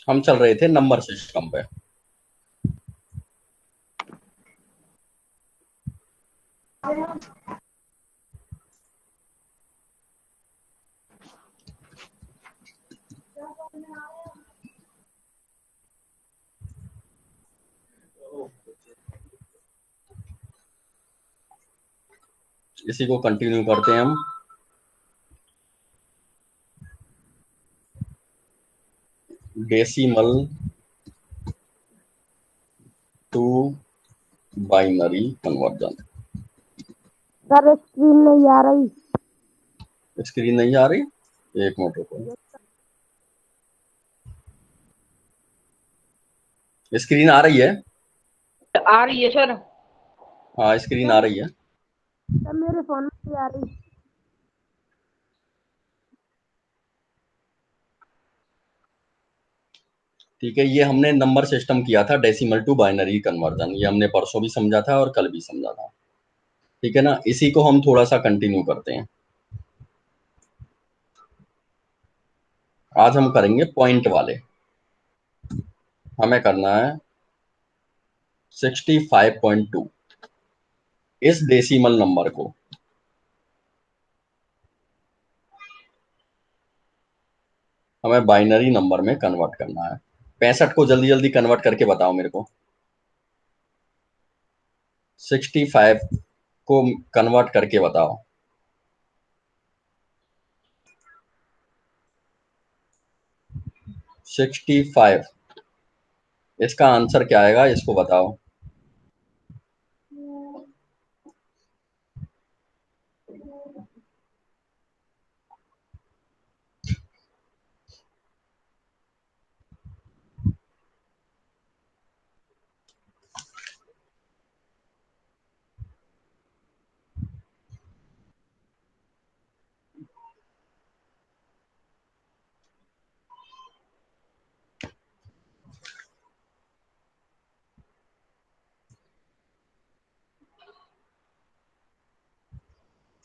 हम चल रहे थे नंबर सिस्टम पे। इसी को कंटिन्यू करते हैं हम। Decimal to binary conversion. Sir screen नहीं आ रही। स्क्रीन नहीं आ रही, एक मिनट रुको। स्क्रीन आ रही है? आ रही है सर। हाँ स्क्रीन आ रही है। सर मेरे फोन में नहीं आ रही। ठीक है, ये हमने नंबर सिस्टम किया था डेसिमल टू बाइनरी कन्वर्जन। ये हमने परसों भी समझा था और कल भी समझा था। ठीक है ना, इसी को हम थोड़ा सा कंटिन्यू करते हैं। आज हम करेंगे पॉइंट वाले। हमें करना है 65.2। इस डेसिमल नंबर को हमें बाइनरी नंबर में कन्वर्ट करना है। 65 को जल्दी जल्दी कन्वर्ट करके बताओ मेरे को। 65 को कन्वर्ट करके बताओ। 65, इसका आंसर क्या आएगा, इसको बताओ।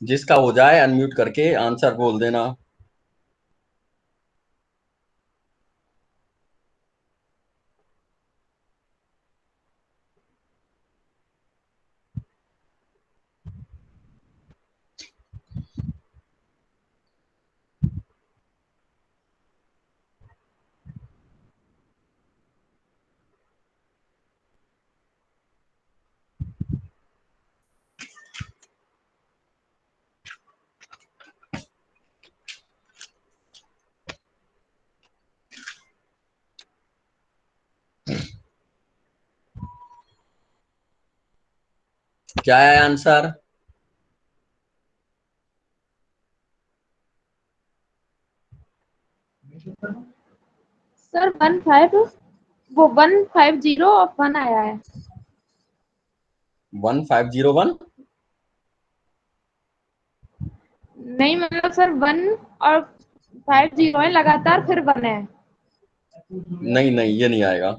जिसका हो जाए अनम्यूट करके आंसर बोल देना। क्या है आंसर? सर 150 और 1 आया है। 1501? नहीं मतलब सर 1 और 50 है लगातार, फिर 1 है। नहीं नहीं, ये नहीं आएगा।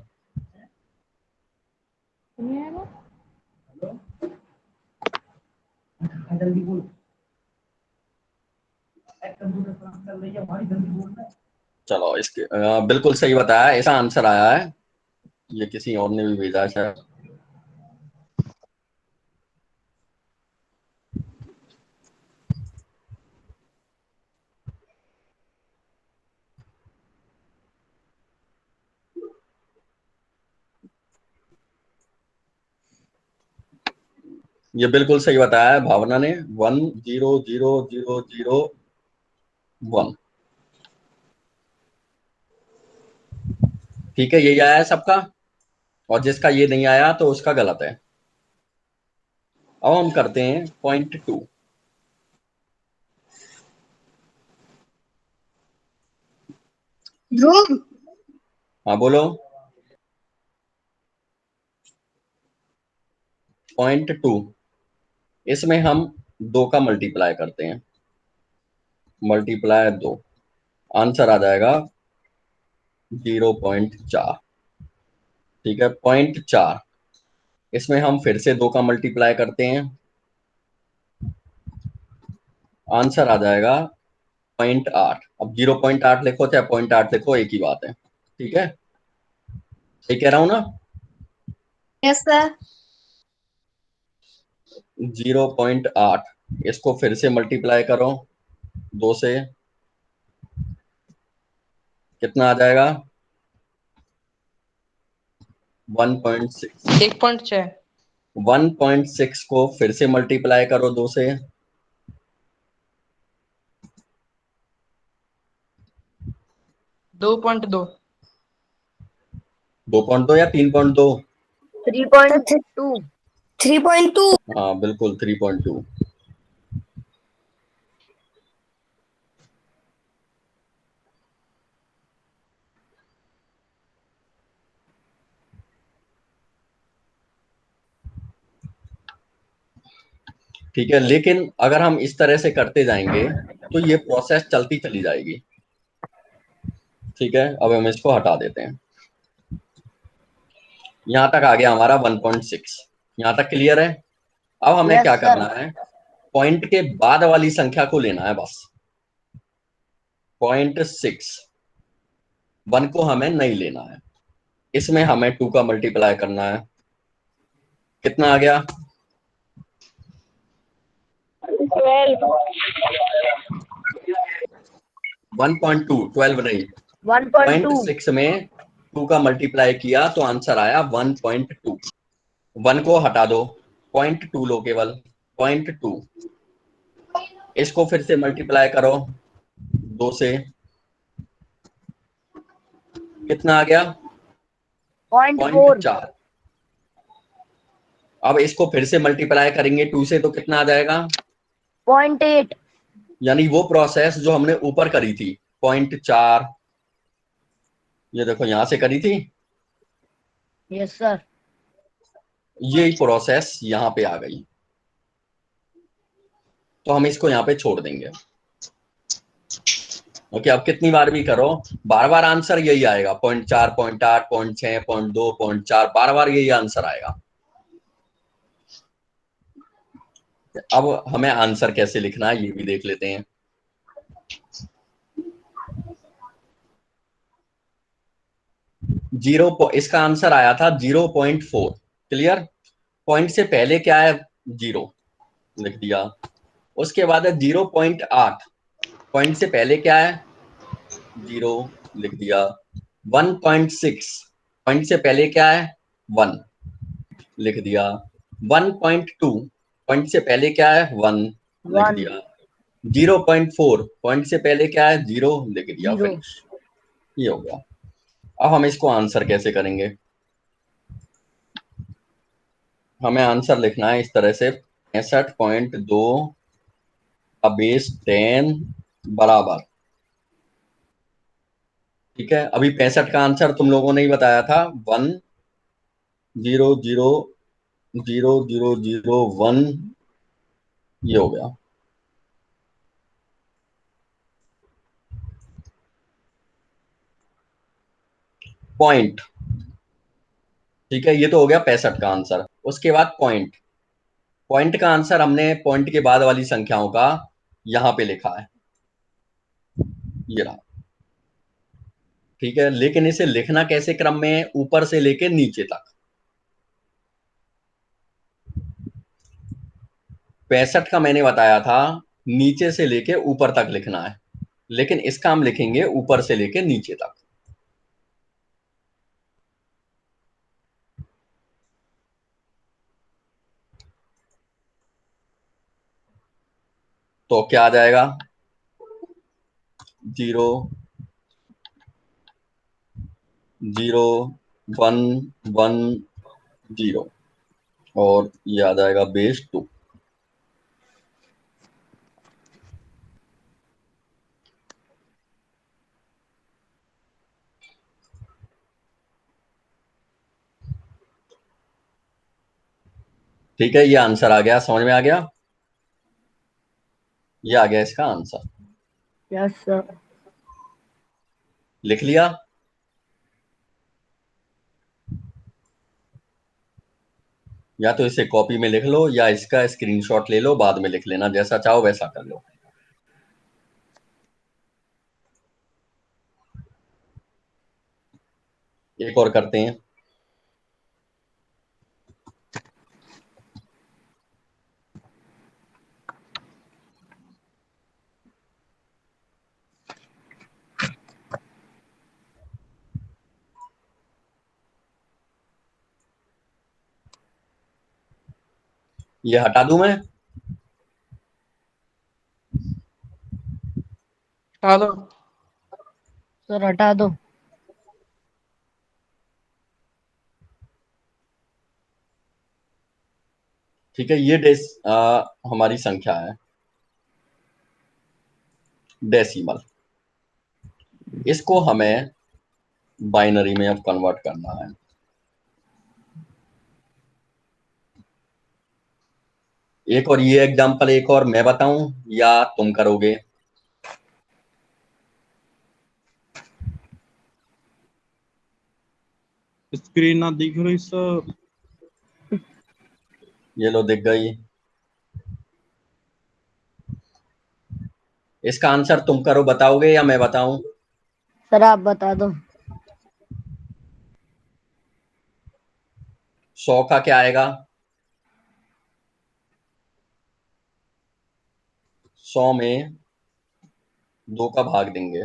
नहीं आएगा? चलो इसके बिल्कुल सही बताया, ऐसा आंसर आया है। ये किसी और ने भी भेजा है शायद। ये बिल्कुल सही बताया है भावना ने। 100001। ठीक है, यही आया है सबका, और जिसका ये नहीं आया तो उसका गलत है। अब हम करते हैं .2। ध्रुव, हाँ बोलो। .2, इसमें हम 2 का मल्टीप्लाई करते हैं। मल्टीप्लाई 2, आंसर आ जाएगा 0.4। ठीक है, 0.4 इसमें हम फिर से 2 का मल्टीप्लाई करते हैं, आंसर आ जाएगा 0.8। अब 0.8 लिखो चाहे 0.8 लिखो, एक ही बात है। ठीक है, सही कह रहा हूं ना? Yes sir. 0.8 इसको फिर से मल्टीप्लाई करो 2 से, कितना आ जाएगा? 1.6। 1.6 1.6 को फिर से मल्टीप्लाई करो 2 से, 2.2 2.2 या 3.2? 3.2 3.2। हाँ बिल्कुल 3.2। ठीक है, लेकिन अगर हम इस तरह से करते जाएंगे तो ये प्रोसेस चलती चली जाएगी। ठीक है, अब हम इसको हटा देते हैं। यहां तक आ गया हमारा 1.6, यहां तक क्लियर है? अब हमें Yes, क्या sir. करना है, पॉइंट के बाद वाली संख्या को लेना है बस। 0.6, 1 को हमें नहीं लेना है, इसमें हमें 2 का मल्टीप्लाई करना है। कितना आ गया? 1.2, 12 नहीं, 1.2 0.6 में 2 का मल्टीप्लाई किया तो आंसर आया 1.2। 1 को हटा दो, 0.2 लो केवल, 0.2 इसको फिर से मल्टीप्लाई करो 2 से, कितना आ गया? 0.4 0.4। अब इसको फिर से मल्टीप्लाई करेंगे 2 से तो कितना आ जाएगा? 0.8 यानी वो प्रोसेस जो हमने ऊपर करी थी 0.4, ये देखो यहां से करी थी, यस सर। ये प्रोसेस यहां पे आ गई, तो हम इसको यहां पे छोड़ देंगे। ओके, अब कितनी बार भी करो बार बार आंसर यही आएगा, 0.4, 0.8, 0.6, 0.2, 0.4, बार बार यही आंसर आएगा। अब हमें आंसर कैसे लिखना है ये भी देख लेते हैं। इसका आंसर आया था 0.4। क्लियर? पॉइंट से पहले क्या है? 0 लिख दिया, उसके बाद है 0.8, पॉइंट से पहले क्या है? 0 लिख दिया। 1.6, पॉइंट से पहले क्या है? 1 लिख दिया। 1.2, पॉइंट से पहले क्या है? 1 लिख 1 दिया। 0.4, पॉइंट से पहले क्या है? 0 लिख दिया। 0 फिनिश, ये हो गया। अब हम इसको आंसर कैसे करेंगे? हमें आंसर लिखना है इस तरह से, 65.2 का बेस 10 बराबर। ठीक है, अभी 65 का आंसर तुम लोगों ने ही बताया था, 1,0,0,0,0,1, ये हो गया। पॉइंट, ठीक है, ये तो हो गया 65 का आंसर। उसके बाद पॉइंट, पॉइंट का आंसर हमने पॉइंट के बाद वाली संख्याओं का यहां पे लिखा है, ये रहा। ठीक है, लेकिन इसे लिखना कैसे क्रम में है? ऊपर से लेके नीचे तक। 65 का मैंने बताया था नीचे से लेके ऊपर तक लिखना है, लेकिन इसका हम लिखेंगे ऊपर से लेके नीचे तक। तो क्या आ जाएगा? 0, 0, 1, 1, 0, और ये आ जाएगा बेस 2। ठीक है, ये आंसर आ गया, समझ में आ गया? ये आ गया इसका आंसर। Yes sir. लिख लिया? या तो इसे कॉपी में लिख लो या इसका स्क्रीनशॉट ले लो, बाद में लिख लेना, जैसा चाहो वैसा कर लो। एक और करते हैं। ये हटा दूं मैं? हटा दो। सर हटा दो। ठीक है, ये हमारी संख्या है डेसिमल। इसको हमें बाइनरी में अब कन्वर्ट करना है। एक और ये एग्जांपल, एक और मैं बताऊं या तुम करोगे? स्क्रीन ना दिख रही सर। ये लो, दिख गई। इसका आंसर तुम करो, बताओगे या मैं बताऊं? सर आप बता दो। 100 का क्या आएगा? 100 में 2 का भाग देंगे,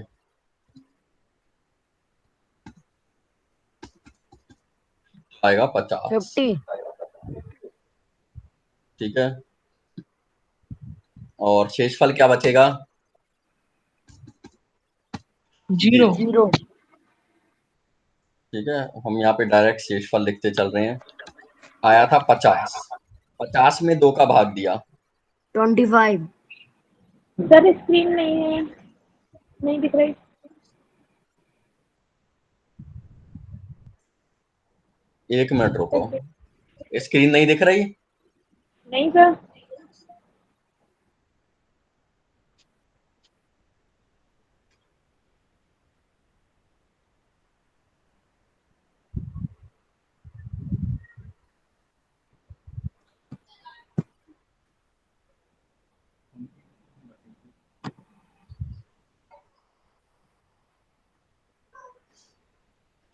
आएगा 50। 50। ठीक है, और शेषफल क्या बचेगा? जीरो। 0। ठीक है, हम यहाँ पे डायरेक्ट शेषफल लिखते चल रहे हैं। आया था 50। 50 में 2 का भाग दिया, 25। सर स्क्रीन नहीं है, नहीं दिख रही। एक मिनट रुको। स्क्रीन नहीं दिख रही? नहीं सर।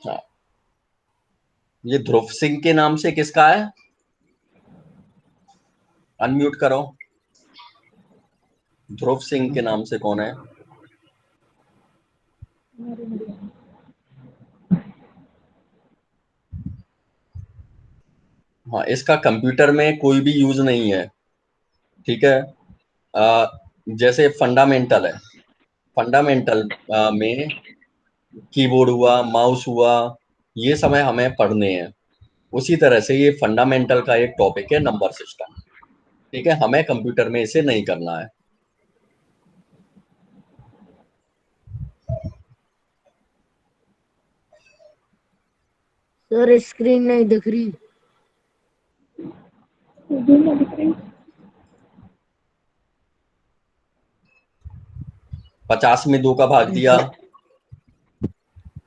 हाँ, ये ध्रुव सिंह के नाम से किसका है? अनम्यूट करो। ध्रुव सिंह के नाम से कौन है? हाँ, इसका कंप्यूटर में कोई भी यूज नहीं है। ठीक है, जैसे फंडामेंटल है, फंडामेंटल में कीबोर्ड हुआ, माउस हुआ, ये समय हमें पढ़ने हैं। उसी तरह से ये फंडामेंटल का एक टॉपिक है, नंबर सिस्टम। ठीक है, हमें कंप्यूटर में इसे नहीं करना है। सर स्क्रीन नहीं दिख रही। नहीं दिख रही। 50 में 2 का भाग दिया,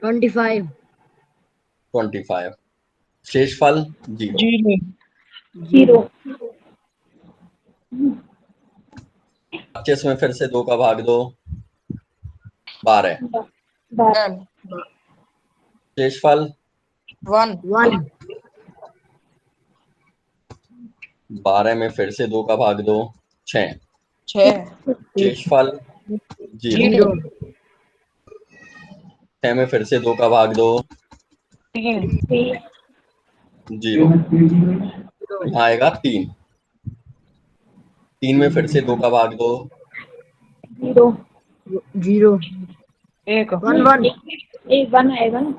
25। 25। शेषफल 0। जीरो। जीरो। 25 में फिर से 2 का भाग दो, 12। 12। शेषफल 1। 1। 12 में फिर से 2 का भाग दो, 6। 6। शेषफल 0। 0। 6 में फिर से 2 का भाग दो, 3। 0। यहाँ आएगा 3। 3 में फिर से 2 का भाग दो, 0। 0। 1। 1 1। एक 1 आएगा ना।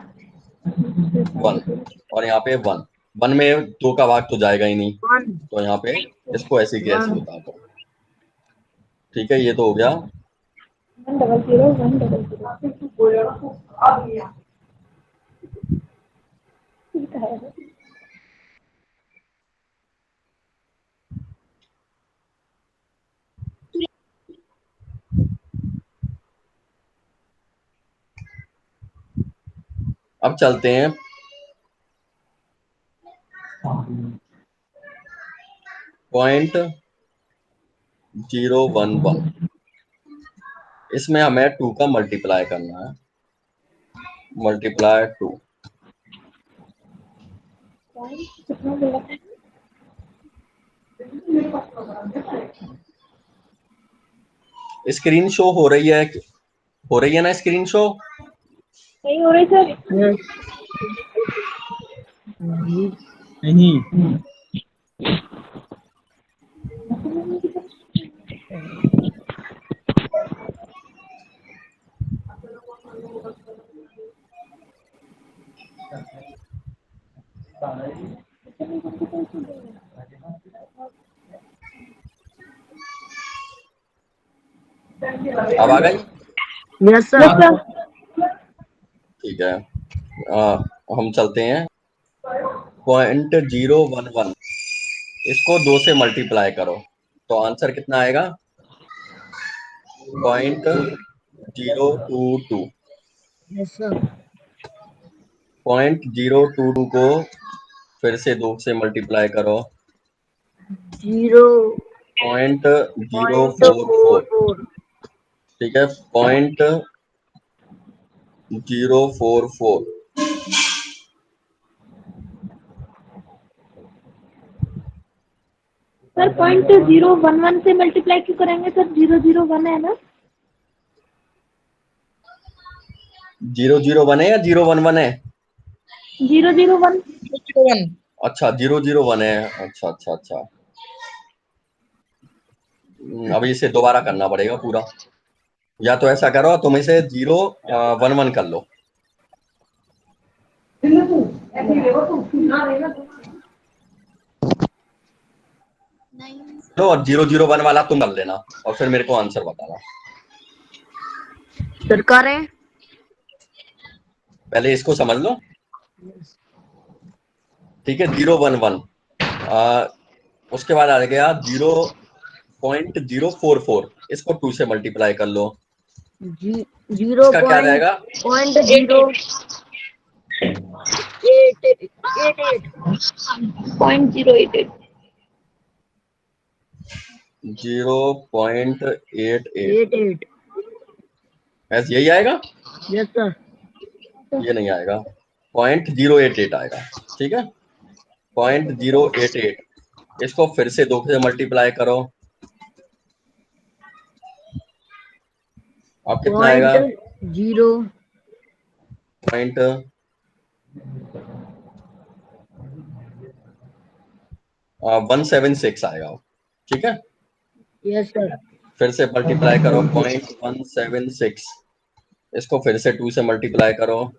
1, और यहाँ पे 1। 1 में 2 का भाग तो जाएगा ही नहीं, 1 तो यहाँ पे इसको ऐसे की ऐसे 1। बता दो। ठीक है, ये तो हो गया। 100 100। आ गया। ठीक है। अब चलते हैं 0.011। इसमें हमें 2 का मल्टीप्लाई करना है, मल्टीप्लाई 2। कितना बोला? स्क्रीन शो हो रही है ना स्क्रीन शो? नहीं हो रही सर। नहीं। अब आ गई? Yes sir. ठीक है, हम चलते हैं। 0.011 इसको 2 से मल्टीप्लाई करो तो आंसर कितना आएगा? 0.022। Yes sir. 0.022 को फिर से 2 से मल्टीप्लाई करो, 0.044। ठीक है, 0.044। सर 0.011 से मल्टीप्लाई क्यों करेंगे सर? 001 है ना? 001 है या 011 है? 001। 001। अच्छा 001 है। अच्छा अच्छा अच्छा, अभी इसे दोबारा करना पड़ेगा पूरा। या तो ऐसा करो, तुम इसे 011 कर लो। लो, और 001 वाला तुम कर लेना और फिर मेरे को आंसर बताना। सर करें? पहले इसको समझ लो। ठीक है, 011। उसके बाद आ गया 0.044। इसको 2 से मल्टीप्लाई कर लो। 0 इसका क्या आ जाएगा? पॉइंट 0.088। 0.88। ऐसे यही आएगा? Yes sir. ये नहीं आएगा, 0.088 आएगा। ठीक है, 0.088 इसको फिर से 2 से मल्टीप्लाई करो। अब कितना आएगा? 176 आएगा। ठीक है, यस सर। फिर से मल्टीप्लाई करो 0.176। इसको फिर से 2 से मल्टीप्लाई करो।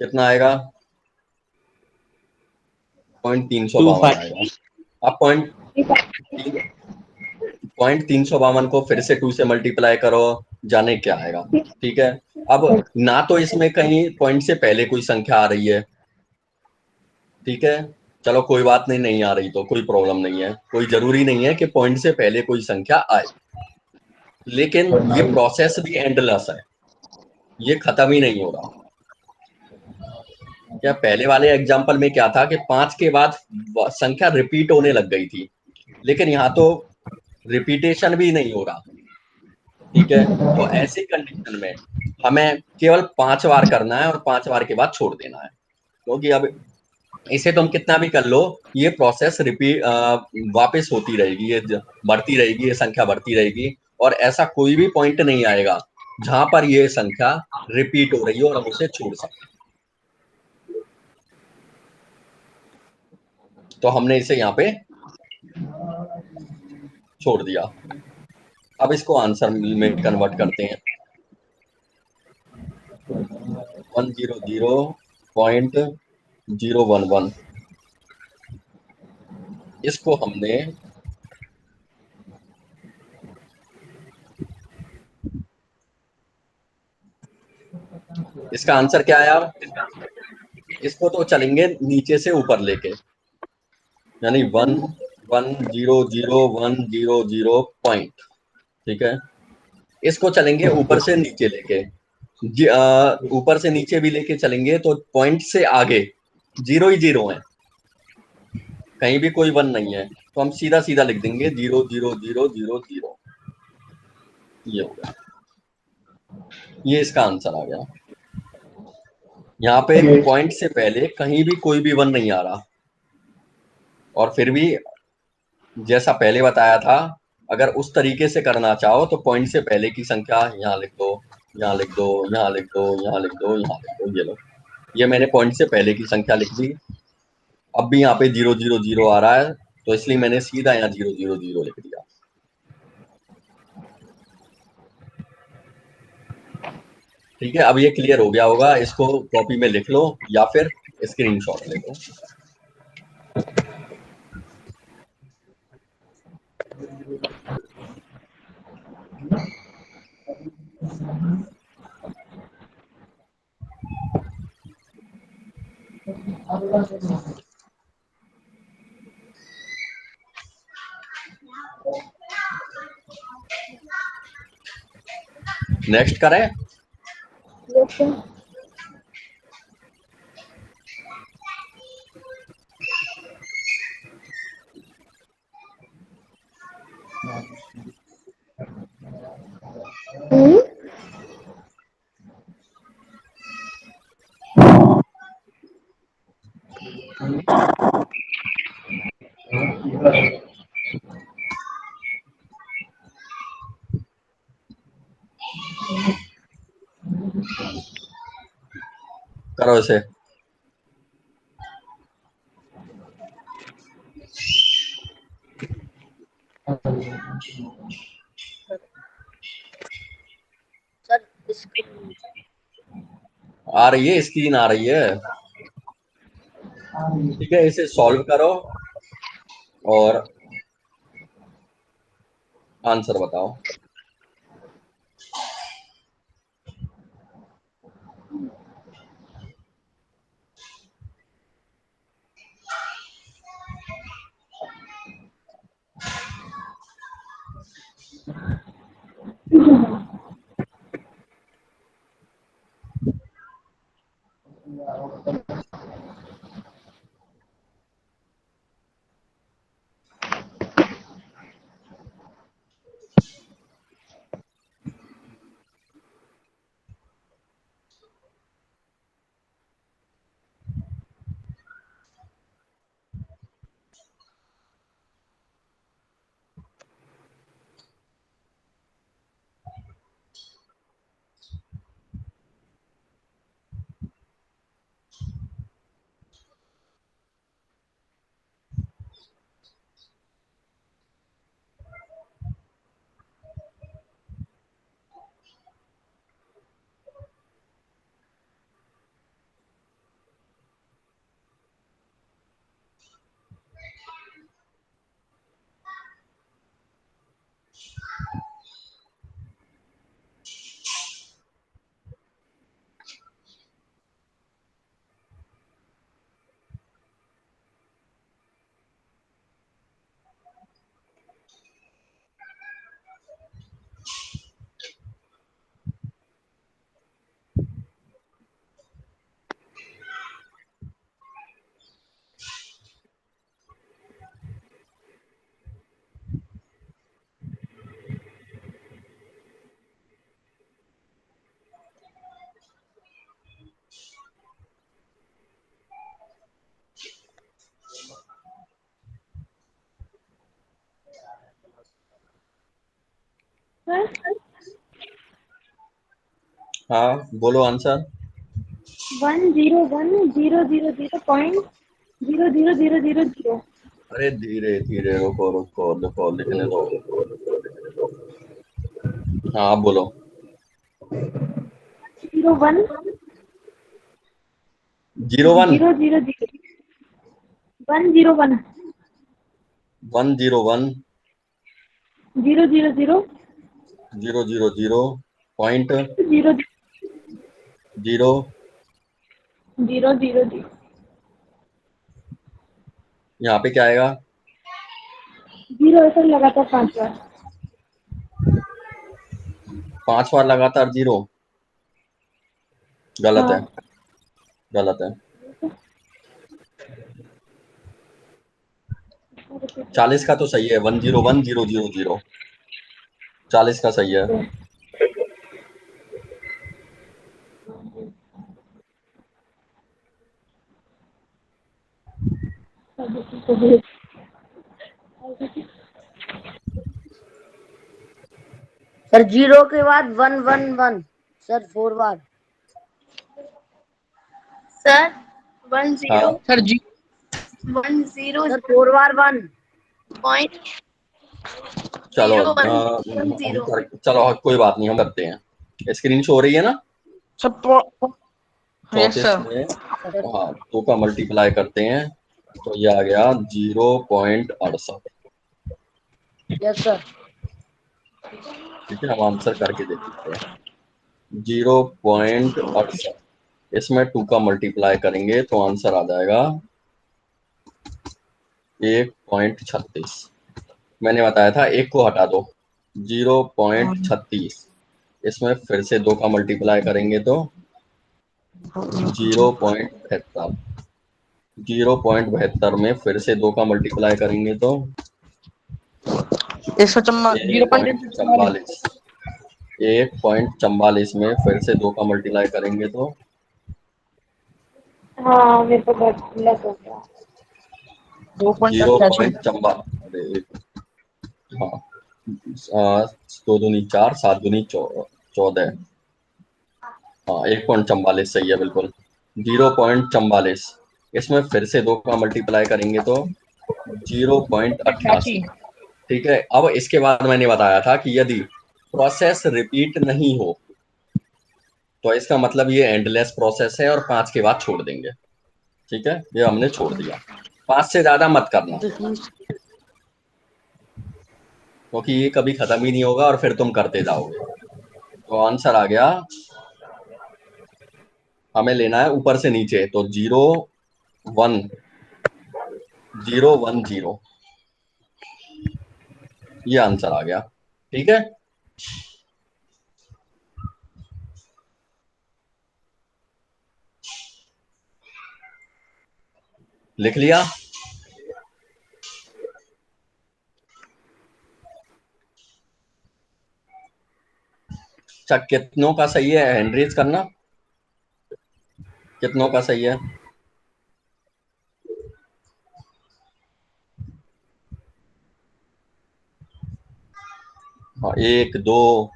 कितना आएगा? 0.352 आएगा। अब 0.352 को फिर से 2 से मल्टीप्लाई करो, जाने क्या आएगा। ठीक है, अब ना तो इसमें कहीं पॉइंट से पहले कोई संख्या आ रही है। ठीक है, चलो कोई बात नहीं, नहीं आ रही तो कोई प्रॉब्लम नहीं है, कोई जरूरी नहीं है कि पॉइंट से पहले कोई संख्या आए। लेकिन ये प्रोसेस भी एंडलेस है, ये खत्म ही नहीं हो रहा। क्या पहले वाले एग्जाम्पल में क्या था कि 5 के बाद संख्या रिपीट होने लग गई थी, लेकिन यहाँ तो रिपीटेशन भी नहीं हो रहा। ठीक है, तो ऐसी कंडीशन में हमें केवल 5 बार करना है और 5 बार के बाद छोड़ देना है, क्योंकि अब इसे तुम कितना भी कर लो, ये प्रोसेस रिपीट वापस होती रहेगी, ये बढ़ती रहेगी, ये संख्या बढ़ती रहेगी, और ऐसा कोई भी पॉइंट नहीं आएगा जहां पर ये संख्या रिपीट हो रही हो और हम उसे छोड़ सकते। तो हमने इसे यहाँ पे छोड़ दिया। अब इसको आंसर में कन्वर्ट करते हैं। 100.011 इसको हमने इसका आंसर क्या आया? इसको तो चलेंगे नीचे से ऊपर लेके, यानी 1100100 पॉइंट। ठीक है, इसको चलेंगे ऊपर से नीचे लेके, ऊपर से नीचे भी लेके चलेंगे तो पॉइंट से आगे 0 ही 0 है, कहीं भी कोई 1 नहीं है, तो हम सीधा सीधा लिख देंगे 0 0 0 0 0। ये हो गया, ये इसका आंसर आ गया। यहाँ पे पॉइंट से पहले कहीं भी कोई भी 1 नहीं आ रहा, और फिर भी जैसा पहले बताया था, अगर उस तरीके से करना चाहो तो पॉइंट से पहले की संख्या यहाँ लिख दो, यहाँ लिख दो, यहाँ लिख दो, यहाँ लिख दो, यहाँ लिख दो। ये लो, ये मैंने पॉइंट से पहले की संख्या लिख दी। अब भी यहाँ पे 0 0 0 आ रहा है, तो इसलिए मैंने सीधा यहाँ 0 0 0 लिख दिया। ठीक है, अब ये क्लियर हो गया होगा, इसको कॉपी में लिख लो या फिर स्क्रीनशॉट ले लो। नेक्स्ट करें। Yes sir. करो इसे। सर आ रही है, स्क्रीन आ रही है। ठीक है, इसे सॉल्व करो और आंसर बताओ। सर हाँ बोलो आंसर। 1010000.00000। अरे धीरे धीरे, रुको रुको रुको, लिखने दो। हाँ बोलो। 01 01 000 101 101 000 000 पॉइंट 0 जीरो 000। यहाँ पे क्या आएगा? 0 ऐसा लगातार 5 बार। 5 बार लगातार 0। गलत है, गलत है। 40 का तो सही है, 101000। 40 का सही है। सर 0 के बाद 111 सर 4 बार। सर 10 हाँ सर जी 10 सर 4 बार 1। पॉइंट चलो 0 चलो कोई बात नहीं, हम करते हैं। स्क्रीन शो हो रही है ना? सब। Yes 34 sir. में हाँ 2 का मल्टीप्लाई करते हैं तो ये आ गया 0.68। Yes sir. ठीक है, हम आंसर करके देख लेते हैं। 0.68, इसमें 2 का मल्टीप्लाई करेंगे तो आंसर आ जाएगा 1.36। मैंने बताया था एक को हटा दो। 0.36, इसमें फिर से 2 का मल्टीप्लाई करेंगे तो 0.72। 0.72 में फिर से 2 का मल्टीप्लाई करेंगे तो 144। 1.44 में फिर से 2 का मल्टीप्लाई करेंगे तो हाँ मेरे को गलत हो गया। 2.88। 0. अरे हाँ, 2 दूनी 4, 7 दूनी 14। हाँ 1.44 सही है बिल्कुल। 0.44, इसमें फिर से 2 का मल्टीप्लाई करेंगे तो 0.88। ठीक है, अब इसके बाद मैंने बताया था कि यदि प्रोसेस रिपीट नहीं हो तो इसका मतलब ये एंडलेस प्रोसेस है और 5 के बाद छोड़ देंगे। ठीक है, ये हमने छोड़ दिया। 5 से ज्यादा मत करना क्योंकि ये कभी खत्म ही नहीं होगा और फिर तुम करते जाओगे। तो आंसर आ गया, हमें लेना है ऊपर से नीचे, तो 0.1010। ये आंसर आ गया। ठीक है, लिख लिया? अच्छा, कितनों का सही है हैंडरेज करना? कितनों का सही है? हाँ 1 2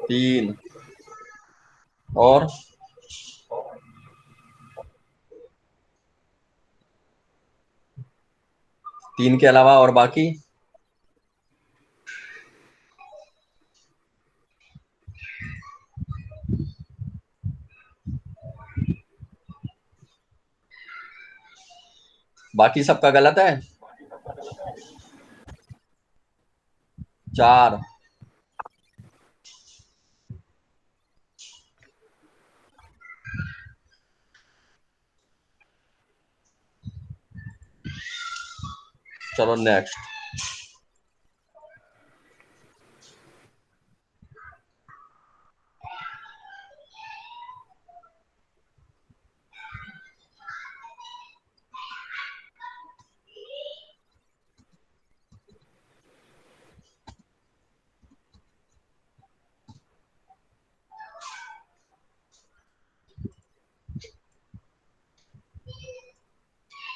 3 और 3 के अलावा और बाकी? बाकी सबका गलत है। 4। चलो नेक्स्ट।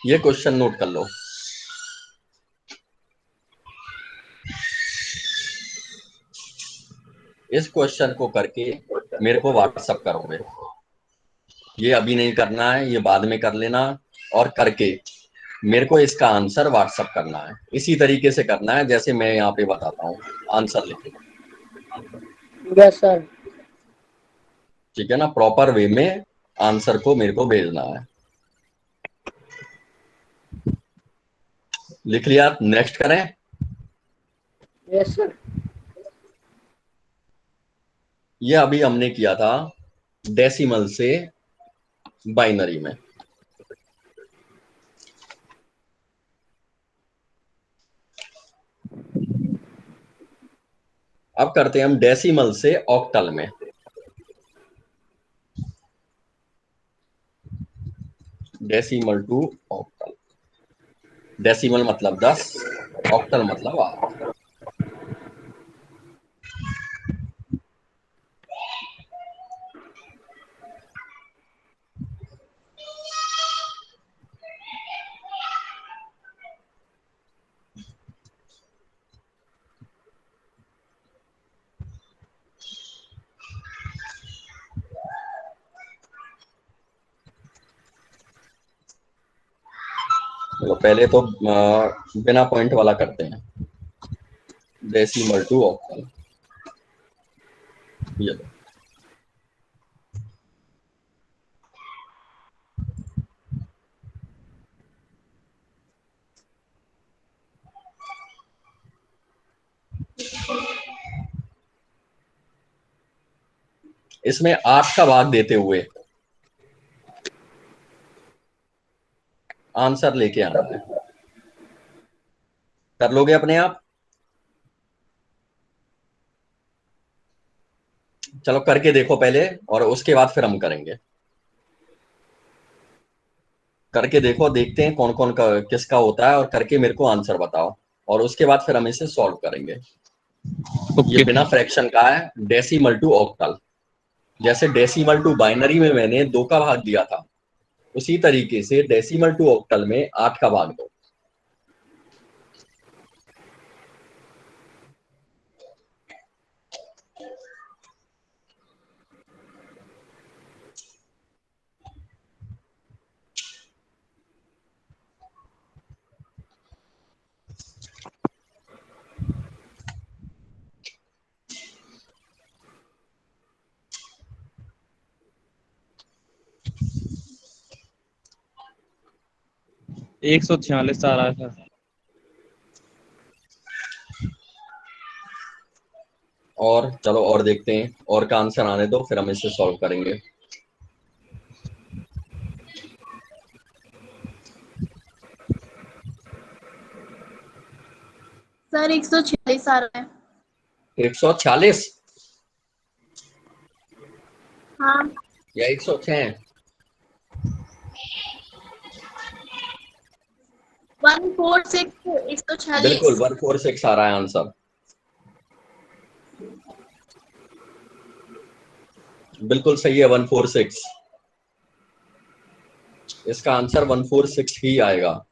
ये क्वेश्चन नोट कर लो। इस क्वेश्चन को करके मेरे को व्हाट्सअप करोगे। ये अभी नहीं करना है, ये बाद में कर लेना। और करके मेरे को इसका आंसर व्हाट्सअप करना है। इसी तरीके से करना है जैसे मैं यहाँ पे बताता हूँ। आंसर लिखो, यस सर। ठीक है ना? प्रॉपर वे में आंसर को मेरे को भेजना है। लिख लिया? नेक्स्ट करें? Yes sir. ये अभी हमने किया था डेसिमल से बाइनरी में। अब करते हैं हम डेसिमल से ऑक्टल में। Decimal to octal. डेसिमल मतलब 10, ऑक्टल मतलब 8। तो पहले तो बिना पॉइंट वाला करते हैं, डेसिमल टू ऑक्टल। ये लो। इसमें 8 का भाग देते हुए आंसर लेके आना है। कर लोगे अपने आप? चलो करके देखो पहले, और उसके बाद फिर हम करेंगे। करके देखो, देखते हैं कौन कौन का किसका होता है, और करके मेरे को आंसर बताओ, और उसके बाद फिर हम इसे सॉल्व करेंगे। ये बिना फ्रैक्शन का है, डेसिमल टू ऑक्टल। जैसे डेसिमल टू बाइनरी में मैंने 2 का भाग दिया था, उसी तरीके से डेसिमल टू ऑक्टल में 8 का भाग दो। एक 146 आ रहा था। और चलो और देखते हैं, और का आंसर आने दो, फिर हम इसे सॉल्व करेंगे। सर 146 आ रहा है। 146 हाँ या 106? 146 146। बिल्कुल 146 आ रहा है आंसर। बिल्कुल सही है, 146। इसका आंसर 146 ही आएगा।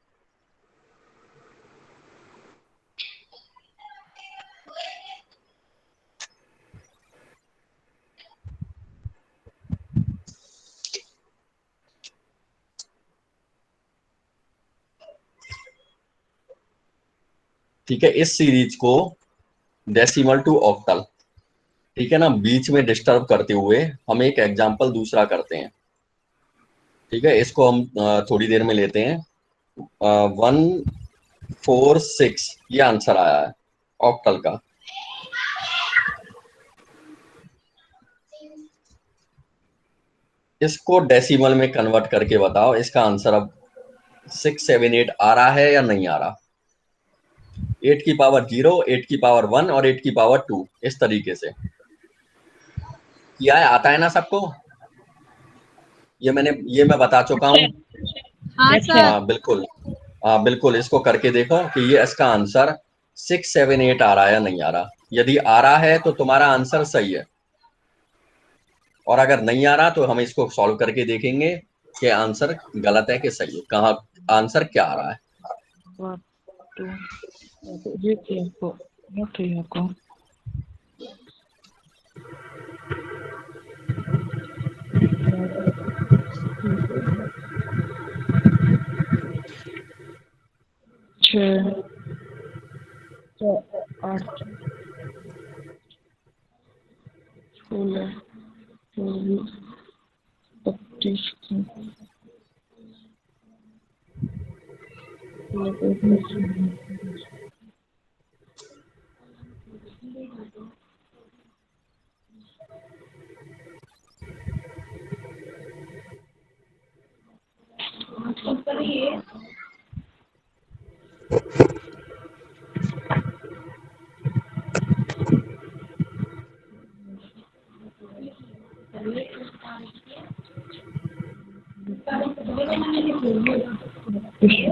ठीक है, इस सीरीज को डेसिमल टू ऑक्टल, ठीक है ना, बीच में डिस्टर्ब करते हुए हम एक एग्जांपल दूसरा करते हैं। ठीक है, इसको हम थोड़ी देर में लेते हैं। 146 ये आंसर आया है ऑक्टल का। इसको डेसिमल में कन्वर्ट करके बताओ, इसका आंसर अब 678 आ रहा है या नहीं आ रहा। 8 की पावर 0, 8 की पावर 1 और 8 की पावर 2, इस तरीके से किया है। आता है ना सबको? ये मैं बता चुका हूँ। हाँ सर। हाँ बिल्कुल, हाँ बिल्कुल, इसको करके देखो कि ये इसका आंसर 678 आ रहा है या नहीं आ रहा। यदि आ रहा है तो तुम्हारा आंसर सही है, और अगर नहीं आ रहा तो हम इसको सॉल्व करके देखेंगे कि आंसर गलत है कि सही है, कहाँ आंसर क्या आ रहा है। ये थी आपको, नोट थी आपको। छः 8 16 24 25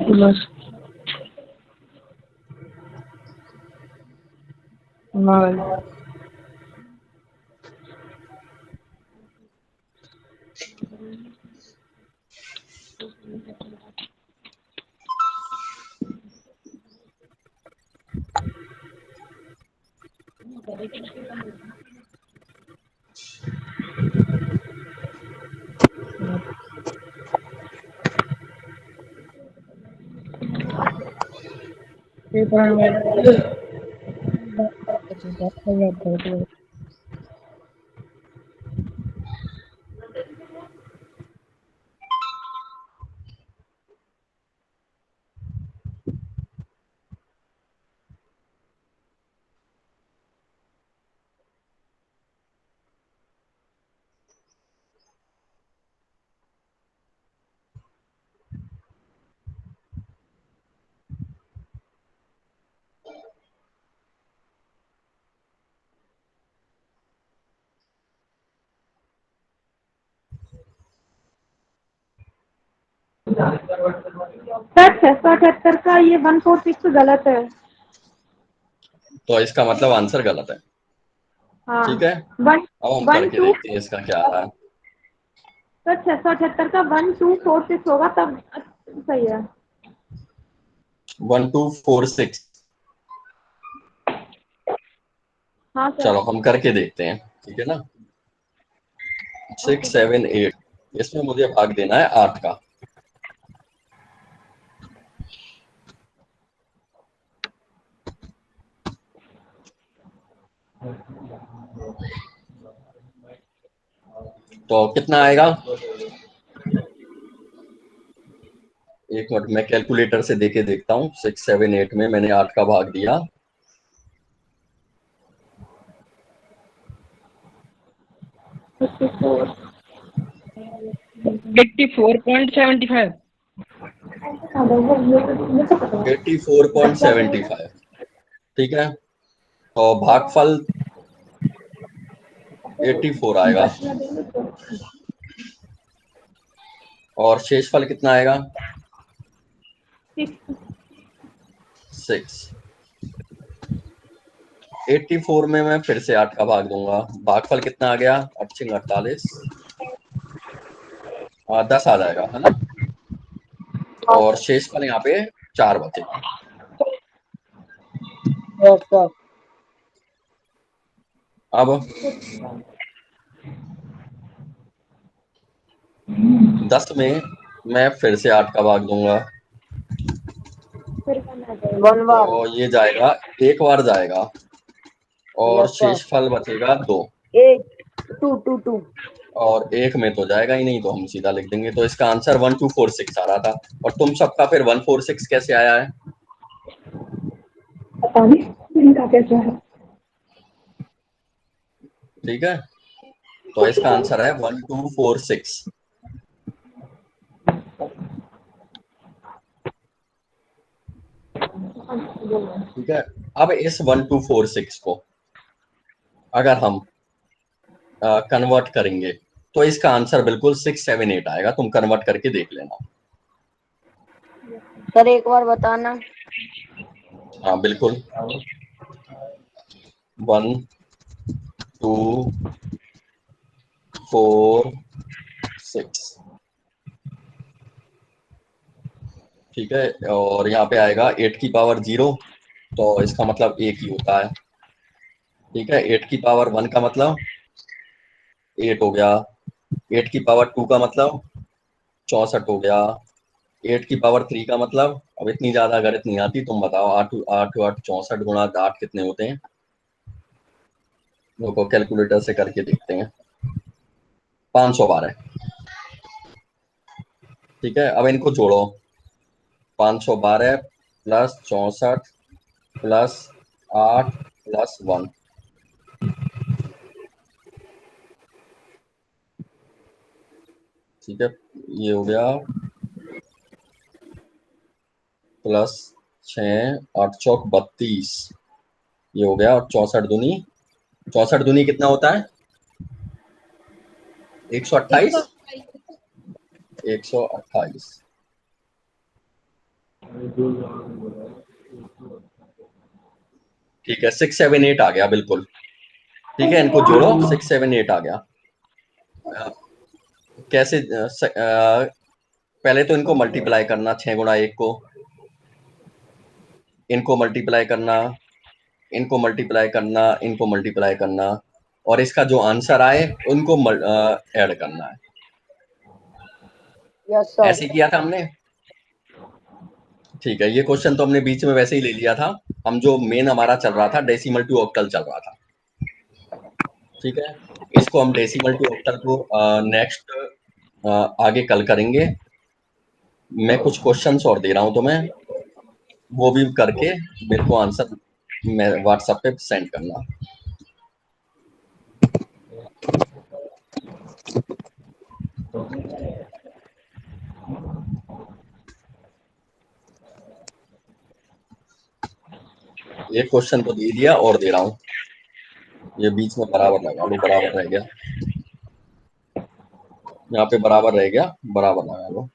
प्लस 9 सर 678 का ये 146 गलत है। तो इसका मतलब आंसर गलत है। हाँ ठीक है, वन अब हम वन करके टू देखते हैं इसका क्या आ रहा है। सर 678 का 1246 होगा तब सही है। 1246। हाँ सर। चलो हम करके देखते हैं, ठीक है ना। 6 7 8, इसमें मुझे भाग देना है 8 का। तो कितना आएगा? एक मिनट, मैं कैलकुलेटर से देके देखता हूँ। 6 7 8 में मैंने 8 का भाग दिया। $84.75 84.75, ठीक है। तो भागफल 84 आएगा और शेषफल कितना आएगा? 6। 84 में मैं फिर से 8 का भाग दूंगा। भागफल कितना आ गया? 8 48, 10 आ जाएगा, है ना। और शेषफल यहाँ पे 4 बचेगा। Yes sir. अब 10 में मैं फिर से 8 का भाग दूंगा, 1 बार। तो ये जाएगा, एक बार जाएगा और यस सर। शेषफल बचेगा 2। 8 2 2 2। और एक में तो जाएगा ही नहीं, तो हम सीधा लिख देंगे। तो इसका आंसर 1246 आ रहा था। और तुम सबका फिर 146 कैसे आया है? पता नहीं इनका कैसा है। ठीक है, तो इसका आंसर है 1246। ठीक है, अब इस 1246 को अगर हम कन्वर्ट करेंगे तो इसका आंसर बिल्कुल 6 7 8 आएगा। तुम कन्वर्ट करके देख लेना। सर एक बार बताना। हाँ बिल्कुल। 1 2 4 6, ठीक है। और यहाँ पे आएगा 8 की पावर 0, तो इसका मतलब 1 ही होता है। ठीक है, 8 की पावर 1 का मतलब 8 हो गया। 8 की पावर 2 का मतलब 64 हो गया। 8 की पावर 3 का मतलब, अब इतनी ज्यादा गणित नहीं आती, तुम बताओ। 8 8 8 64 गुणा 8 कितने होते हैं? लोगों को कैलकुलेटर से करके देखते हैं। 512। ठीक है, अब इनको जोड़ो। 512 प्लस 64 प्लस 8 प्लस 1, ठीक है। ये हो गया प्लस 6 8 चौक 32, ये हो गया। और 64 दूनी कितना होता है? 128। 128। ठीक है, 6 7 8 आ गया बिल्कुल। ठीक है, इनको जोड़ो, 6 7 8 आ गया। कैसे पहले तो इनको मल्टीप्लाई करना, 6 गुणा 1 को, इनको मल्टीप्लाई करना, इनको मल्टीप्लाई करना, इनको मल्टीप्लाई करना, और इसका जो आंसर आए उनको ऐड करना है। Yes sir. ऐसे किया था हमने। ठीक है, ये क्वेश्चन तो हमने बीच में वैसे ही ले लिया था। हम जो मेन हमारा चल रहा था डेसिमल टू ऑक्टल चल रहा था। ठीक है, इसको हम डेसिमल टू ऑक्टल को नेक्स्ट आगे कल करेंगे। मैं कुछ क्वेश्चंस और दे रहा हूं तुम्हें, वो भी करके मेरे को आंसर मैं व्हाट्सएप पे सेंड करना। एक क्वेश्चन तो दे दिया और दे रहा हूँ, ये बीच में बराबर लगा लो, बराबर रह गया, यहाँ पे बराबर रह गया, बराबर लगा लो।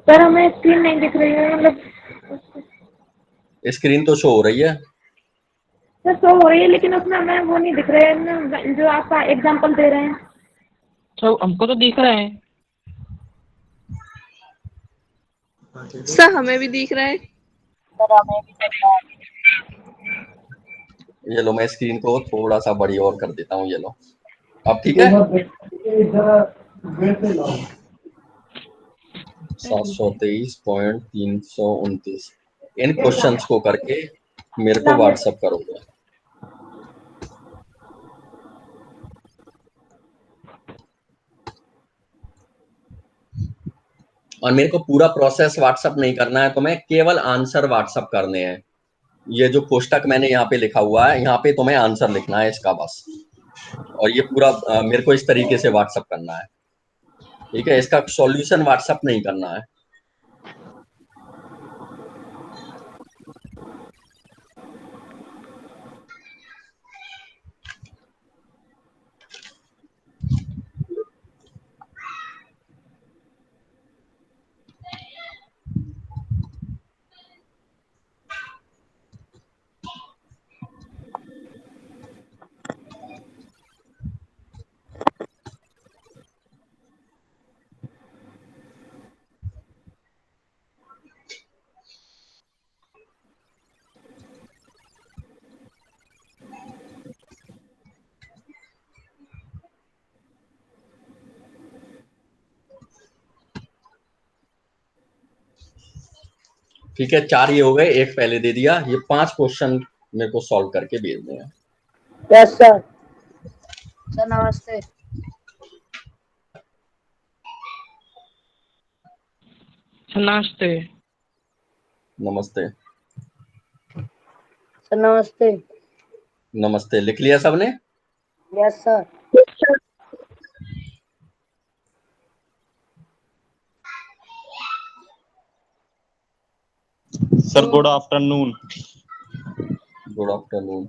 सर हमें स्क्रीन नहीं दिख रही है, मतलब स्क्रीन तो शो हो रही है। सर शो हो रही है लेकिन उसमें हमें वो नहीं दिख रहे हैं जो आप एग्जांपल दे रहे हैं। तो हमको तो दिख रहा है। सर हमें भी दिख रहा है। सर हमें भी दिख रहा है। ये लो, मैं स्क्रीन को थोड़ा सा बड़ी और कर देता हूँ, ये लो, अब ठीक है। 723.329 इन क्वेश्चंस को करके मेरे को व्हाट्सएप करोगे। और मेरे को पूरा प्रोसेस व्हाट्सएप नहीं करना है, तो मैं केवल आंसर व्हाट्सएप करने हैं। ये जो कोष्टक मैंने यहाँ पे लिखा हुआ है, यहाँ पे तुम्हें आंसर लिखना है इसका बस, और ये पूरा मेरे को इस तरीके से व्हाट्सएप करना है। ठीक है, इसका सॉल्यूशन व्हाट्सएप नहीं करना है। ठीक है, 4 ये हो गए, एक पहले दे दिया। ये 5 क्वेश्चन मेरे को सॉल्व करके भेजने हैं। Yes sir. सर नमस्ते। नमस्ते। नमस्ते। सर नमस्ते। नमस्ते, लिख लिया सबने? Yes sir. Sir good afternoon. Good afternoon.